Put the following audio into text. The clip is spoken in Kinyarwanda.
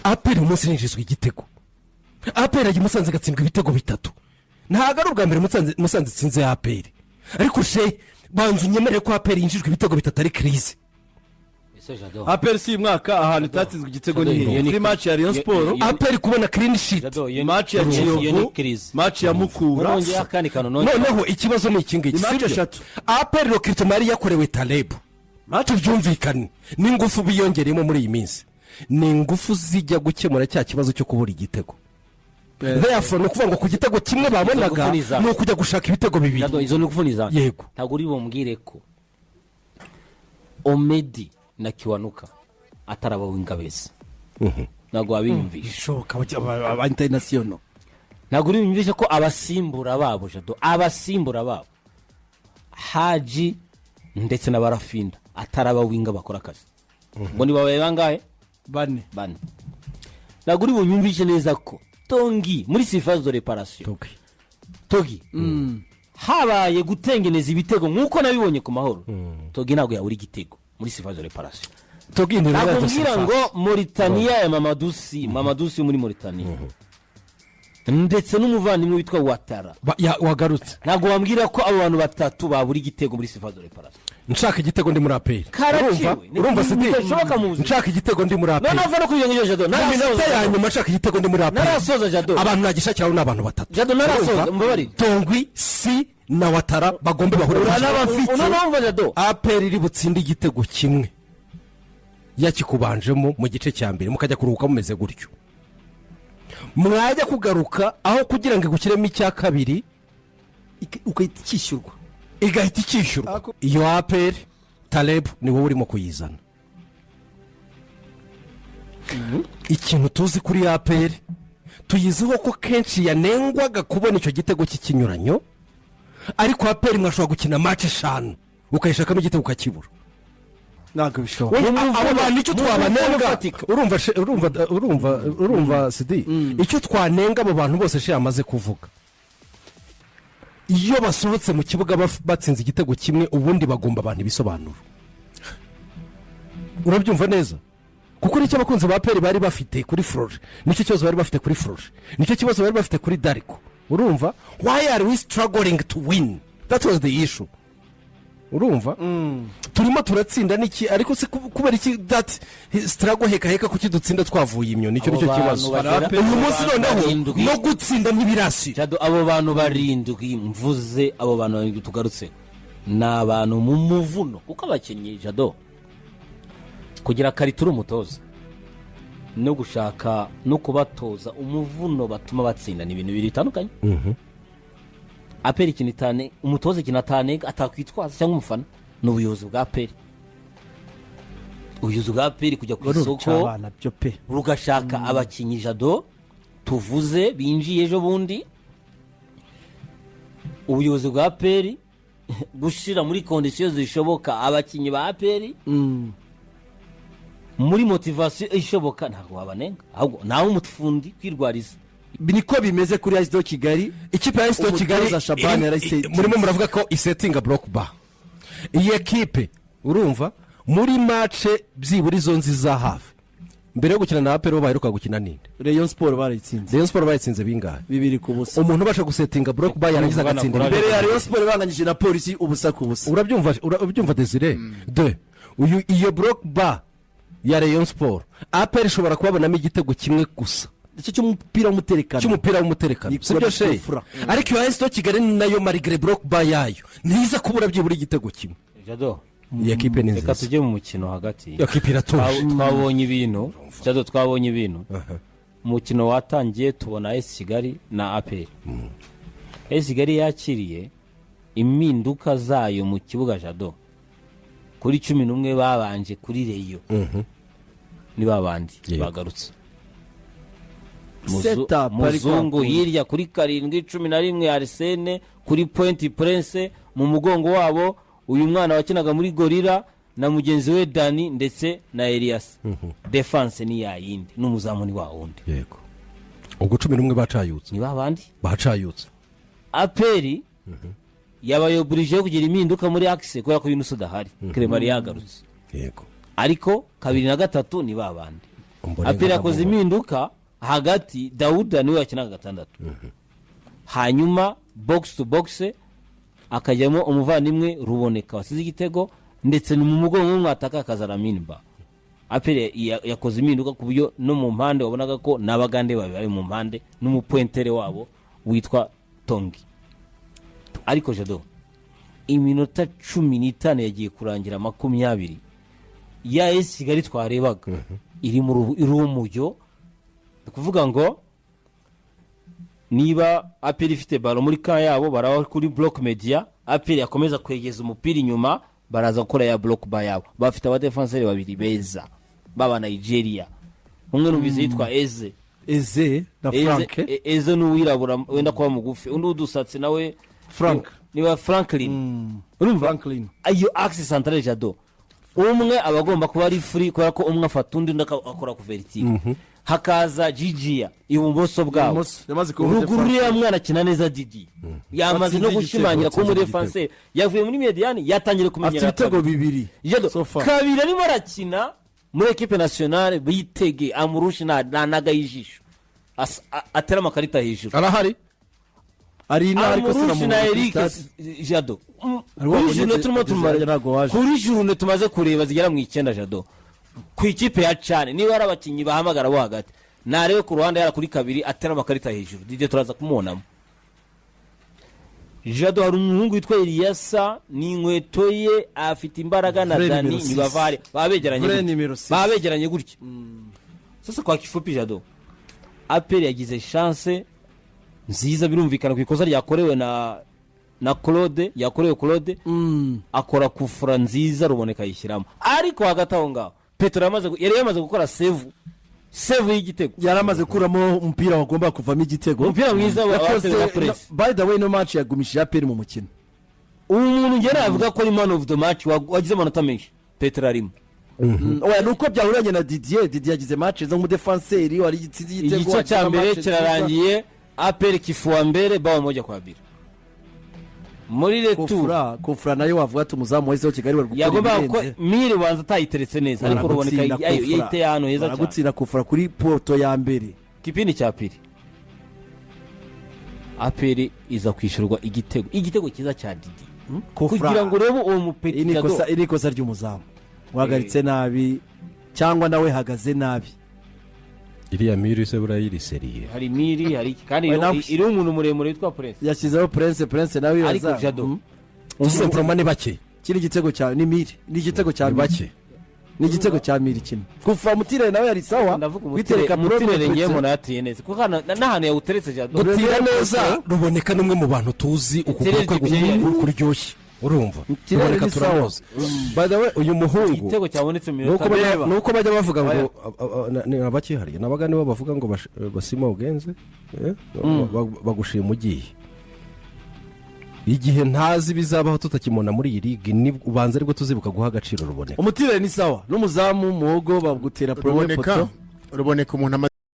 aperi umunsi ninjizwe igitego, aperi ajya Musanze gatsindwa ibitego 3. ntago ari ubwa mbere Musanze tsinze aperi, ariko she banzu nyemerere ko aperi yinjijwe ibitego 3 ari crise. aperi si mwaka ahantu itatsinzwe igitego ni kuri match ya Rayon Sport. aperi kubona clean sheet, match ya Kiyovu, match ya Mukura. noneho ikibazo ni ikingiki, aperi recruitment yari yakorewe Taleb, tubyumvikane n'ingufu biyongeremo muri iyi minsi, ni ingufu zijya gukemura cya kibazo cyo kubura igitego. therefore no kuvuga ngo ku gitego kimwe babonaga no kujya gushaka ibitego 2. izo ni kuvuniza. Yego, ntago uri bumbwire ko Omedi na Kiwanuka ataraba w'ingabezi. Ntago abiyumvisha Bishoboka aba international. Ntago uri bumvisha ko abasimbura babo Jado, abasimbura babo Haji ndetse na Barafinda ataraba winga bakora akazi. Ngo ni babaye bangahe? 4. Ntago uri bunyumvishe neza ko Tongi muri phase de réparation Togi habaye gutengeneza ibitego nkuko nabibonye ku mahoro. Togi ntago yaburi igitego muri phase de réparation. Togi ni ngira ngo Mauritania ya Mamadusi muri Mauritania ndetse n'umuvandimwe witwa Watara wagarutse. Ntago wambwira ko abo bantu batatu baburi igitego muri phase de réparation. Nshaka igitego ndi muri aperi, urumva sidi, nshaka igitego ndi muri aperi. Nava no kuyengeje Jado, minota ya nyuma nshaka igitego ndi muri aperi. Narasoza Jado, abantu nagishakiraho n'abantu batatu Jado, narasoza mbabari Tongwi si na Watara bagombe bahurira n'abafite. Unumva Jado, aperi iri butsinde igitego kimwe yakikubanjemo mu gice cya mbere, mukajya kuruhuka mumeze gutyo, mwajya kugaruka aho kugira ngo igukiremo icya kabiri ukahita ikishyurwa, igahita ikishyurwa. Iyo aperi Taleb ni wowe urimo kuyizana. Ikintu tuzi kuri aperi tuyiziho ko kenshi yanengwaga kubona icyo gitego cy'ikinyuranyo, ariko aperi mwashobora gukina match 5 ukayishakamo igitego ukakibura. Ntago bishoboka. Abo bantu icyo twabanenga, urumva sidi, icyo twanenga abo bantu bose she yamaze kuvuga, iyo basohotse mu kibuga batsinze igitego kimwe ubundi bagomba abantu bisobanura. Urabyumva neza? Kuko nicyo abakunzi ba aperi bari bafite kuri Flore, nicyo kibazo bari bafite kuri Flore, nicyo kibazo bari bafite kuri Dariko. Urumva? Why are we struggling to win? That was the issue. Urumva? Turimo turatsinda niki, ariko se kubera iki that struggle heka kuki dutsinda twavuye imyo, nicyo kibazo. Uyu munsi noneho no gutsinda ntibirasi. Jado, abo bantu barindwi mvuze, abo bantu barindwi tugarutse n'abantu mu muvuno, kuko abakenye Jado kugira karitura umutoza no gushaka no kubatoza umuvuno batuma batsinda ni ibintu biri bitandukanye. Aperi kinitane umutoza kinatane atakwitwaza cyangwa umufana n'ubuyobozi bwa aperi. Ubuyobozi bwa aperi kujya ku isoko rugashaka abakinyi Jado tuvuze binjiye ejo bundi. Ubuyobozi bwa aperi gushira muri conditions zishoboka abakinyi ba aperi muri motivation ishoboka, ntago wabanenga ahubwo nawe umufundi kwirwariza. Biniko bimeze kuri Jado Kigali. Ikipe ya Jado Kigali murimo muravuga ko isetinga block bar. Iyi ekipe urumva muri match byibura izo nziza hafi mbere yo gukina na aperi baheruka gukina ninde? Rayon Sport barayitsinze. Rayon Sport bayitsinze bingahe? 2-0. Umuntu basha gusetinga block bar yarangiza gatsinda mbere ya Rayon Sport banganyije na polisi ubusa ku busa. Urabyumva Desire? Uyu iyo block bar ya Rayon Sport aperi ishobora kubabonamo igitego kimwe gusa cy'umupira w'umuterekano. Sibyo she? Ariko iyo Jado Kigali nayo marigre block bar yayo ntiza kubura byibura igitego kimwe. Jado, iyi ekipe ni nziza. Reka tujye mu mukino hagati. Iyo ekipe iratuje. Twabonye ibintu Jado, twabonye ibintu. Umukino watangiye tubona AS Kigali na APR. AS Kigali yakiriye impinduka zayo mu kibuga Jado. Kuri 11 babanje kuri Reyo. Ni babandi bagarutse. Muzungu hirya kuri 7-11 Arsene kuri Point Prince mu mugongo wabo uyu mwana wakinaga muri Gorilla na mugenzi we Dani ndetse na Elias. Defense ni yayindi n'umuzamu ni wa wundi. Yego. Ubwo 11 bacayutse. Ni babandi bacayutse. Aperi yabayoburije kugira impinduka muri axe kubera ko Yunus udahari. Kremari yagarutse. Yego. Ariko 2 na 3 ni babandi. aperi yakoze impinduka hagati dawuda niwe yakinaga gatandatu hanyuma box to box akajyamo umuvandimwe ruboneka wasize igitego ndetse ni mu mugongo w'umwataka akazana minba aperi yakoze impinduka ku buryo no mu mpande wabonaga ko n'abagande bari mu mpande n'umupointere wabo witwa Tongi ariko Jado iminota 15 yagiye kurangira 20 ya AS Kigali twarebaga iri mu irumujyo kuvuga ngo niba aperi ifite balo muri ka yabo baraho kuri block media aperi yakomeza kwegeza umupira inyuma baraza gukora ya block ba yabo bafite aba defenseur babiri beza baba Nigeria umwe nubize yitwa Eze na Frank Eze n'uwirabura wenda kwa mugufi undi udusatse nawe Frank niba Franklin urumva Franklin ayo axe centrale Jado umwe abagomba kuba ari free kubera ko umwe afata undi akora ku vertical hakaza Gigia ibumoso bwabo ruguriya mwana kina neza Didi yamaze no gushimangira ko muri defense yavuye muri mediane yatangire kumenyera ibitego bibiri kabiri arimo arakina muri equipe nationale bitege amurushi naga yijisho atera amakarita hejuru arahari ari ina ariko amurushi na Eric Jado kuri journée tumaze kureba zigera mu 9 Jado ku ikipe ya Cane niba ari abakinyi bahamagara bo hagati narebe ku ruhande yara kuri kabiri atera amakarita hejuru DJ turaza kumubonamo Jado hari umuhungu witwa Eliasa ni inkweto ye afite imbaraga na Dani ni bavare babegeranye gutya sasa kwa kifupi Jado aperi yagize chance nziza birumvikana ku ikosa ryakorewe na Claude yakorewe Claude akora kufura nziza ruboneka yishyiramo ariko hagati aho ngaho Petro yamaze gukora save y'igitego yaramaze kuramo umupira wagomba kuvamo igitego umupira mwiza wa press by the way no match yagumishije aperi mu mukino umuntu ngera avuga ko ari man of the match wagize amanota menshi Petro arimo oya nuko byahuranye na Didier yagize match zo mu defenseur wari gitsinze igitego igice cya mbere kirarangiye aperi kifua mbere bawo moja kwa biri muri retour kufura nayo wavuga ati umuzamu wese wo Kigali bari gukora yagomba ko mire wanza tayiteretse neza ariko ruboneka yite hano heza cyane gutsira kufura kuri poto ya mbere kipindi cya piri aperi iza kwishurwa igitego kiza cya Didi kugira ngo rebo uwo mupeti iri kosa ry'umuzamu wagaritse nabi cyangwa nawe hagaze nabi iriya miri se burayiri seriye hari miri hari kandi iri umuntu muremure witwa Prince yashyizeho Prince nawe ariko Jado umusentro ni bake kiri gitego cya ni miri ni igitego cya bake ni igitego cya miri kimwe kuva mutire nawe yari sawa kwitereka mutire ngemo natiye neza kuko n'ahantu yawuteretse Jado gutira neza ruboneka numwe mu bantu tuzi ukuboko kuryoshye urumva ruboneka turamuzi by the way uyu muhungu igitego cyabonetse nuko bajya bavuga ngo abakihariye nabagani bo bavuga ngo basima ugenze bagushima ugiye igihe ntazi bizabaho tutakimona muri iyi ligue ni ubanza ariko tuzibuka guha agaciro ruboneka umutire ni sawa n'umuzamu muhogo bagutera ruboneka umuntu